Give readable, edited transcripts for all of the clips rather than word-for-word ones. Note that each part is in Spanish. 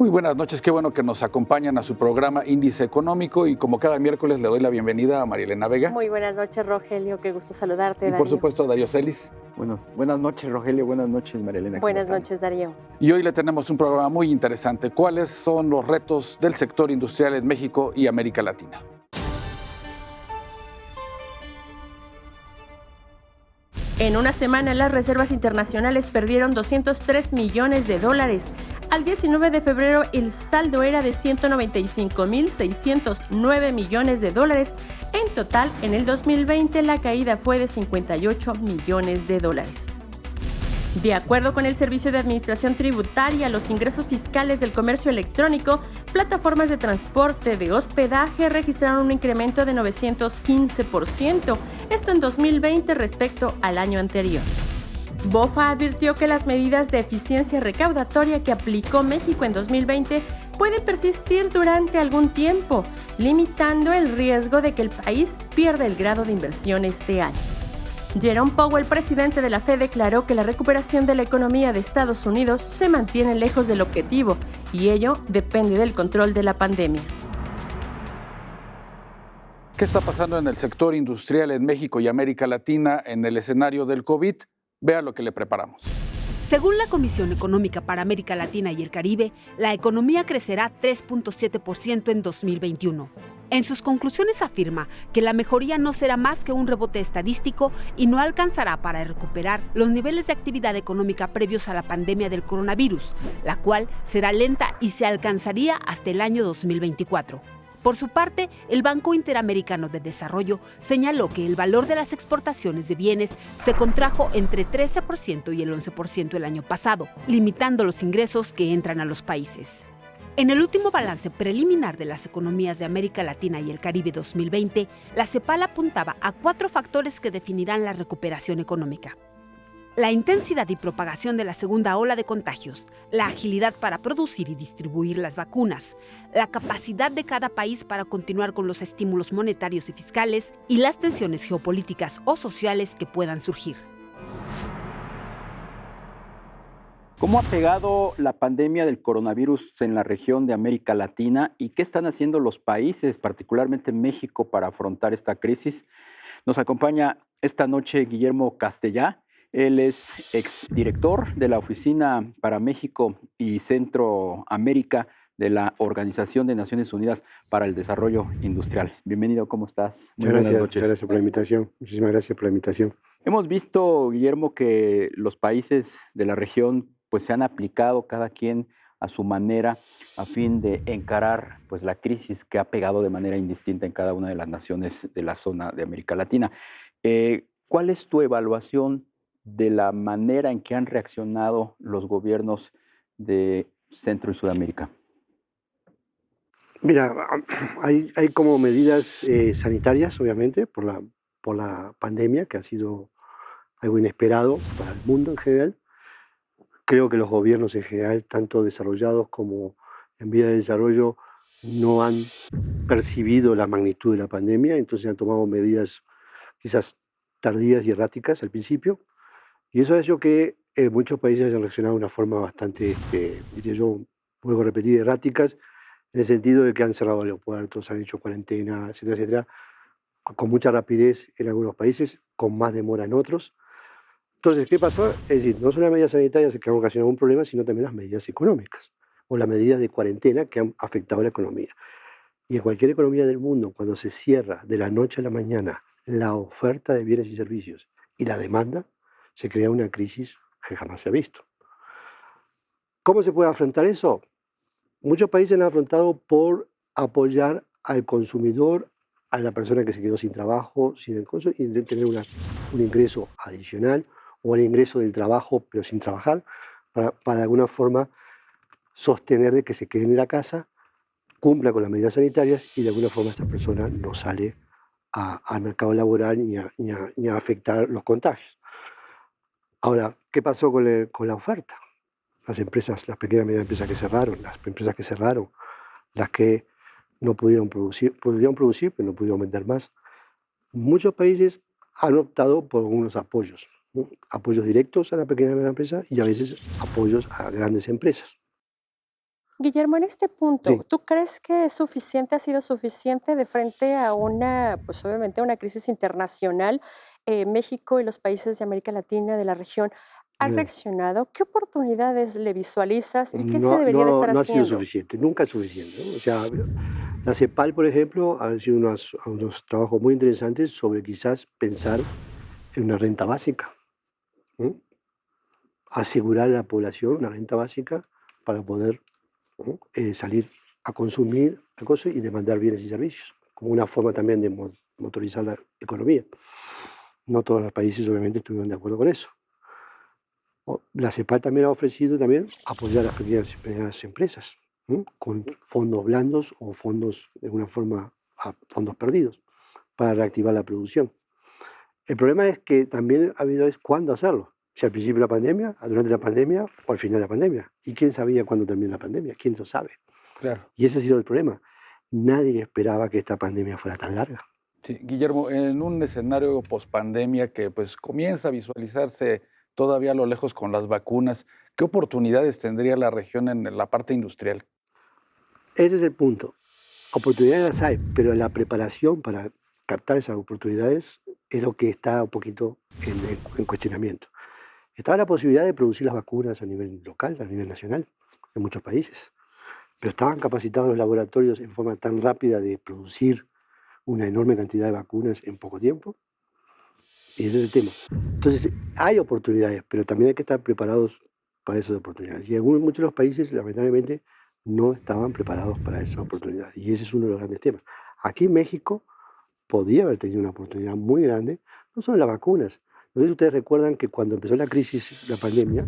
Muy buenas noches, qué bueno que nos acompañan a su programa Índice Económico y como cada miércoles le doy la bienvenida a Marilena Vega. Muy buenas noches, Rogelio, qué gusto saludarte, Y Darío. por supuesto a Darío Celis. Buenas noches, Rogelio, buenas noches, Marilena. Buenas noches, Darío. Y hoy le tenemos un programa muy interesante. ¿Cuáles son los retos del sector industrial en México y América Latina? En una semana, las reservas internacionales perdieron 203 millones de dólares. Al 19 de febrero, el saldo era de 195.609 millones de dólares. En total, en el 2020, la caída fue de 58 millones de dólares. De acuerdo con el Servicio de Administración Tributaria, los ingresos fiscales del comercio electrónico, plataformas de transporte, de hospedaje registraron un incremento de 915%, esto en 2020 respecto al año anterior. BOFA advirtió que las medidas de eficiencia recaudatoria que aplicó México en 2020 pueden persistir durante algún tiempo, limitando el riesgo de que el país pierda el grado de inversión este año. Jerome Powell, presidente de la Fed, declaró que la recuperación de la economía de Estados Unidos se mantiene lejos del objetivo y ello depende del control de la pandemia. ¿Qué está pasando en el sector industrial en México y América Latina en el escenario del COVID? Vea lo que le preparamos. Según la Comisión Económica para América Latina y el Caribe, la economía crecerá 3.7% en 2021. En sus conclusiones afirma que la mejoría no será más que un rebote estadístico y no alcanzará para recuperar los niveles de actividad económica previos a la pandemia del coronavirus, la cual será lenta y se alcanzaría hasta el año 2024. Por su parte, el Banco Interamericano de Desarrollo señaló que el valor de las exportaciones de bienes se contrajo entre 13% y el 11% el año pasado, limitando los ingresos que entran a los países. En el último balance preliminar de las economías de América Latina y el Caribe 2020, la CEPAL apuntaba a 4 factores que definirán la recuperación económica: la intensidad y propagación de la segunda ola de contagios, la agilidad para producir y distribuir las vacunas, la capacidad de cada país para continuar con los estímulos monetarios y fiscales y las tensiones geopolíticas o sociales que puedan surgir. ¿Cómo ha pegado la pandemia del coronavirus en la región de América Latina y qué están haciendo los países, particularmente México, para afrontar esta crisis? Nos acompaña esta noche Guillermo Castellá. Él es exdirector de la Oficina para México y Centroamérica de la Organización de Naciones Unidas para el Desarrollo Industrial. Bienvenido, ¿cómo estás? Muy buenas noches. Muchas gracias por la invitación. Muchísimas gracias por la invitación. Hemos visto, Guillermo, que los países de la región pues, se han aplicado cada quien a su manera a fin de encarar pues, la crisis que ha pegado de manera indistinta en cada una de las naciones de la zona de América Latina. ¿Cuál es tu evaluación de la manera en que han reaccionado los gobiernos de Centro y Sudamérica? Mira, hay como medidas sanitarias, obviamente, por la pandemia, que ha sido algo inesperado para el mundo en general. Creo que los gobiernos en general, tanto desarrollados como en vías de desarrollo, no han percibido la magnitud de la pandemia, entonces han tomado medidas quizás tardías y erráticas al principio. Y eso ha hecho que muchos países hayan reaccionado de una forma bastante, diría yo, vuelvo a repetir, erráticas, en el sentido de que han cerrado aeropuertos, han hecho cuarentena, etcétera, etcétera, con mucha rapidez en algunos países, con más demora en otros. Entonces, ¿qué pasó? Es decir, no son las medidas sanitarias que han ocasionado un problema, sino también las medidas económicas o las medidas de cuarentena que han afectado a la economía. Y en cualquier economía del mundo, cuando se cierra de la noche a la mañana la oferta de bienes y servicios y la demanda, se crea una crisis que jamás se ha visto. ¿Cómo se puede afrontar eso? Muchos países lo han afrontado por apoyar al consumidor, a la persona que se quedó sin trabajo, sin y tener un ingreso adicional o el ingreso del trabajo pero sin trabajar, para de alguna forma sostener de que se queden en la casa, cumpla con las medidas sanitarias y de alguna forma esa persona no sale al mercado laboral ni a afectar los contagios. Ahora, ¿qué pasó con la oferta? Las empresas, las pequeñas y medianas empresas que cerraron, las que no pudieron producir pero no pudieron vender más. Muchos países han optado por unos apoyos, ¿no? Apoyos directos a la pequeña y mediana empresa y a veces apoyos a grandes empresas. Guillermo, en este punto, Sí. ¿tú crees que es suficiente, ha sido suficiente de frente a una, pues obviamente una crisis internacional? México y los países de América Latina, de la región, ¿han No, reaccionado? ¿Qué oportunidades le visualizas y qué se no, debería de estar no ha sido haciendo? suficiente, nunca es suficiente, ¿no? O sea, la CEPAL, por ejemplo, ha sido unos trabajos muy interesantes sobre quizás pensar en una renta básica, ¿no? Asegurar a la población una renta básica para poder, ¿no? Salir a consumir cosas y demandar bienes y servicios, como una forma también de motorizar la economía. No todos los países obviamente estuvieron de acuerdo con eso. La CEPAL también ha ofrecido también apoyar a las pequeñas empresas, ¿no? Con fondos blandos o fondos, de alguna forma, fondos perdidos, para reactivar la producción. El problema es que también ha habido es cuándo hacerlo. Si al principio de la pandemia, durante la pandemia o al final de la pandemia. ¿Y quién sabía cuándo termina la pandemia? ¿Quién lo sabe? Claro. Y ese ha sido el problema. Nadie esperaba que esta pandemia fuera tan larga. Sí, Guillermo, en un escenario pospandemia que pues comienza a visualizarse todavía a lo lejos con las vacunas, ¿qué oportunidades tendría la región en la parte industrial? Ese es el punto. Oportunidades las hay, pero la preparación para captar esas oportunidades es lo que está un poquito en cuestionamiento. Estaba la posibilidad de producir las vacunas a nivel local, a nivel nacional, en muchos países, pero estaban capacitados los laboratorios en forma tan rápida de producir una enorme cantidad de vacunas en poco tiempo, y ese es el tema. Entonces, hay oportunidades, pero también hay que estar preparados para esas oportunidades. Y muchos de los países, lamentablemente, no estaban preparados para esas oportunidades, y ese es uno de los grandes temas. Aquí en México podía haber tenido una oportunidad muy grande, no solo en las vacunas. No sé si ustedes recuerdan que cuando empezó la crisis, la pandemia,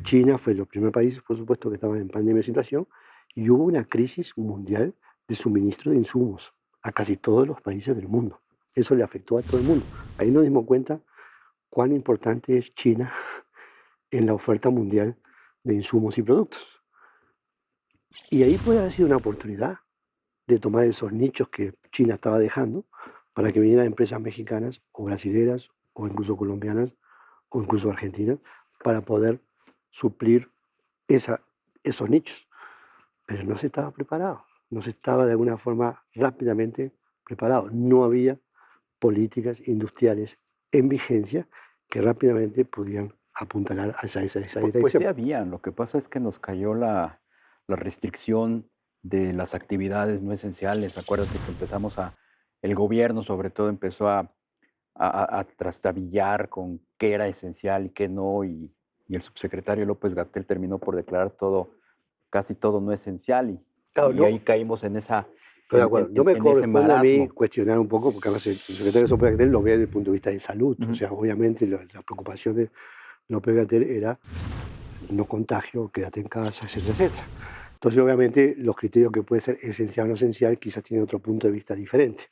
China fue los primeros países, por supuesto, que estaban en pandemia de situación, y hubo una crisis mundial de suministro de insumos a casi todos los países del mundo. Eso le afectó a todo el mundo. Ahí nos dimos cuenta cuán importante es China en la oferta mundial de insumos y productos. Y ahí puede haber sido una oportunidad de tomar esos nichos que China estaba dejando para que vinieran empresas mexicanas o brasileras o incluso colombianas o incluso argentinas para poder suplir esos nichos. Pero no se estaba preparado, no se estaba de alguna forma rápidamente preparado. No había políticas industriales en vigencia que rápidamente pudieran apuntalar a esa Pues sí dirección. habían, lo que pasa es que nos cayó la restricción de las actividades no esenciales. Acuérdate que el gobierno sobre todo empezó a trastabillar con qué era esencial y qué no, y el subsecretario López-Gatell terminó por declarar casi todo no esencial, Claro, y no, ahí caímos estoy de acuerdo. No me en ese corresponde a mí marasmo. cuestionar un poco, porque además el secretario López Gatell lo ve desde el punto de vista de salud. O Ujú. sea, obviamente la preocupación de López Gatell era no contagio, quédate en casa, etcétera, etcétera. Entonces, obviamente, los criterios que puede ser esencial o no esencial quizás tienen otro punto de vista diferente.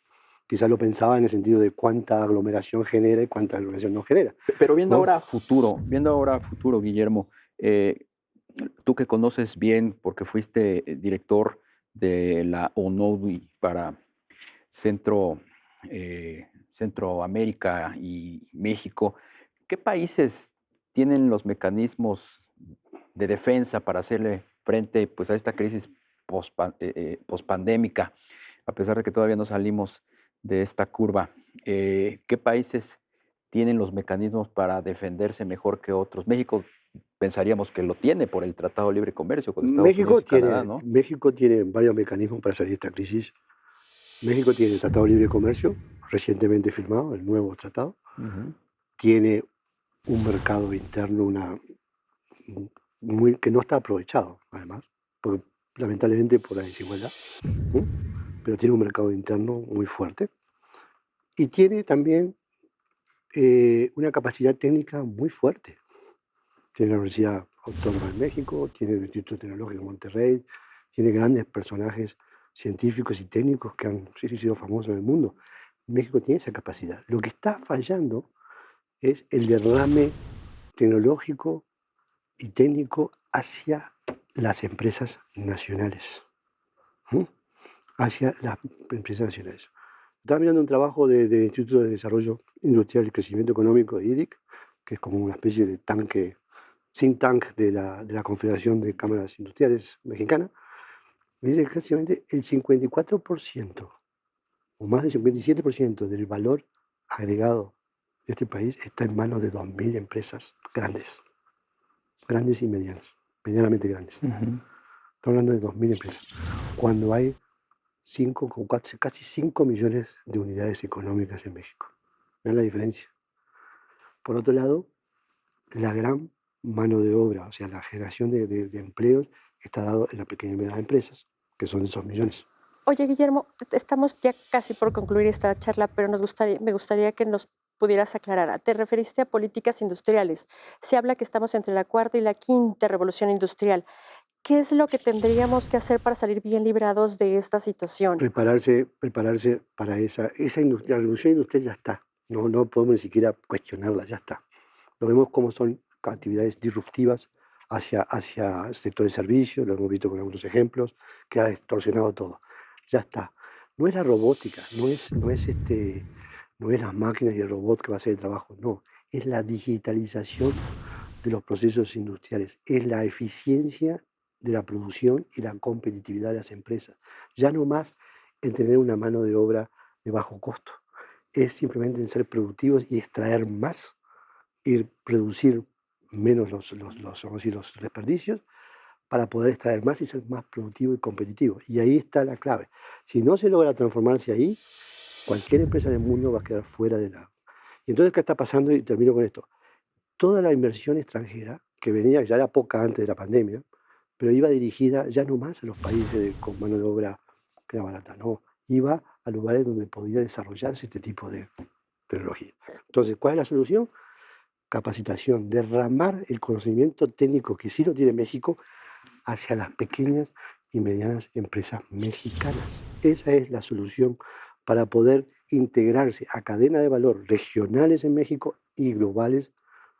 Quizás lo pensaba en el sentido de cuánta aglomeración genera y cuánta aglomeración no genera, Pero ¿no? viendo ahora a futuro, Guillermo, tú que conoces bien, porque fuiste director de la ONUDI para Centro, Centroamérica y México, ¿qué países tienen los mecanismos de defensa para hacerle frente, pues, a esta crisis pospandémica, a pesar de que todavía no salimos de esta curva? ¿Qué países tienen los mecanismos para defenderse mejor que otros? México pensaríamos que lo tiene por el Tratado de Libre Comercio con Estados Unidos y Canadá, ¿no? México tiene varios mecanismos para salir de esta crisis. México tiene el Tratado de Libre Comercio, recientemente firmado, el nuevo tratado. Ujú. Tiene un mercado interno que no está aprovechado, además, porque, lamentablemente por la desigualdad, ¿no? Pero tiene un mercado interno muy fuerte. Y tiene también una capacidad técnica muy fuerte. Tiene la Universidad Autónoma de México, tiene el Instituto Tecnológico de Monterrey, tiene grandes personajes científicos y técnicos que han sido famosos en el mundo. México tiene esa capacidad. Lo que está fallando es el derrame tecnológico y técnico hacia las empresas nacionales. ¿Sí? Hacia las empresas nacionales. Estaba mirando un trabajo del Instituto de Desarrollo Industrial y Crecimiento Económico de IDIC, que es como una especie de think tank de la Confederación de Cámaras Industriales Mexicana, Dice que casi el 54% o más del 57% del valor agregado de este país está en manos de 2.000 empresas grandes y medianas, medianamente grandes. Estamos hablando de 2.000 empresas, cuando hay casi 5 millones de unidades económicas en México. Vean la diferencia. Por otro lado, la gran mano de obra, o sea, la generación de empleos está dado en las pequeñas y medianas empresas, que son esos millones. Oye, Guillermo, estamos ya casi por concluir esta charla, pero me gustaría que nos pudieras aclarar. Te referiste a políticas industriales. Se habla que estamos entre la cuarta y la quinta revolución industrial. ¿Qué es lo que tendríamos que hacer para salir bien librados de esta situación? Prepararse para esa la revolución industrial ya está. No podemos ni siquiera cuestionarla, ya está. Lo vemos como son actividades disruptivas hacia el sector de servicios, lo hemos visto con algunos ejemplos, que ha distorsionado todo. Ya está. No es la robótica, no es las máquinas y el robot que va a hacer el trabajo, no. Es la digitalización de los procesos industriales, es la eficiencia de la producción y la competitividad de las empresas. Ya no más en tener una mano de obra de bajo costo, es simplemente en ser productivos y extraer más y reducir menos los desperdicios para poder extraer más y ser más productivo y competitivo. Y ahí está la clave. Si no se logra transformarse ahí, cualquier empresa del mundo va a quedar fuera de la... Y entonces, ¿qué está pasando? Y termino con esto. Toda la inversión extranjera, que venía, ya era poca antes de la pandemia, pero iba dirigida ya no más a los países con mano de obra que era barata, no. Iba a lugares donde podía desarrollarse este tipo de tecnología. Entonces, ¿cuál es la solución? Capacitación, derramar el conocimiento técnico que sí lo tiene México hacia las pequeñas y medianas empresas mexicanas. Esa es la solución para poder integrarse a cadenas de valor regionales en México y globales,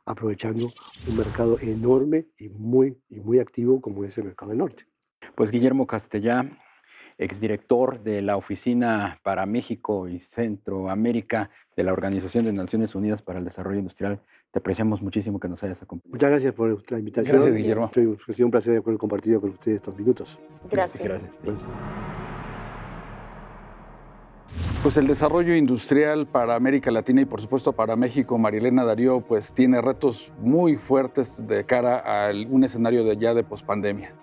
aprovechando un mercado enorme y muy activo como es el mercado del norte. Pues Guillermo Castellá, exdirector de la Oficina para México y Centroamérica de la Organización de Naciones Unidas para el Desarrollo Industrial, te apreciamos muchísimo que nos hayas acompañado. Muchas gracias por la invitación. Gracias, Guillermo. Ha sido un placer haber compartido con ustedes estos minutos. Gracias. Gracias. Pues el desarrollo industrial para América Latina y por supuesto para México, Marilena Darío, pues tiene retos muy fuertes de cara a un escenario de pospandemia.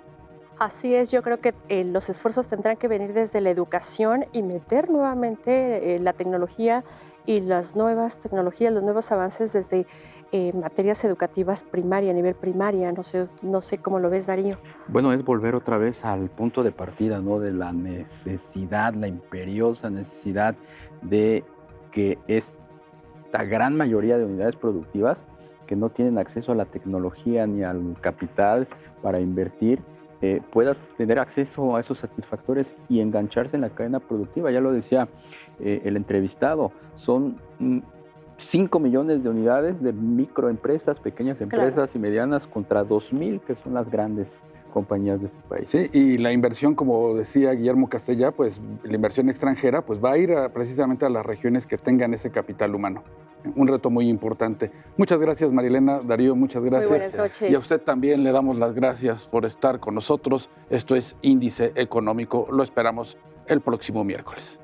Así es, yo creo que los esfuerzos tendrán que venir desde la educación y meter nuevamente la tecnología y las nuevas tecnologías, los nuevos avances desde materias educativas primaria, a nivel primaria. No sé cómo lo ves, Darío. Bueno, es volver otra vez al punto de partida, ¿no? De la necesidad, la imperiosa necesidad de que esta gran mayoría de unidades productivas que no tienen acceso a la tecnología ni al capital para invertir, puedas tener acceso a esos satisfactores y engancharse en la cadena productiva. Ya lo decía el entrevistado, son 5 millones de unidades de microempresas, pequeñas empresas y medianas contra 2.000 que son las grandes compañías de este país. Sí, y la inversión, como decía Guillermo Castellá, pues la inversión extranjera pues va a ir precisamente a las regiones que tengan ese capital humano. Un reto muy importante. Muchas gracias, Marilena. Darío, muchas gracias. Muy buenas noches. Y a usted también le damos las gracias por estar con nosotros. Esto es Índice Económico. Lo esperamos el próximo miércoles.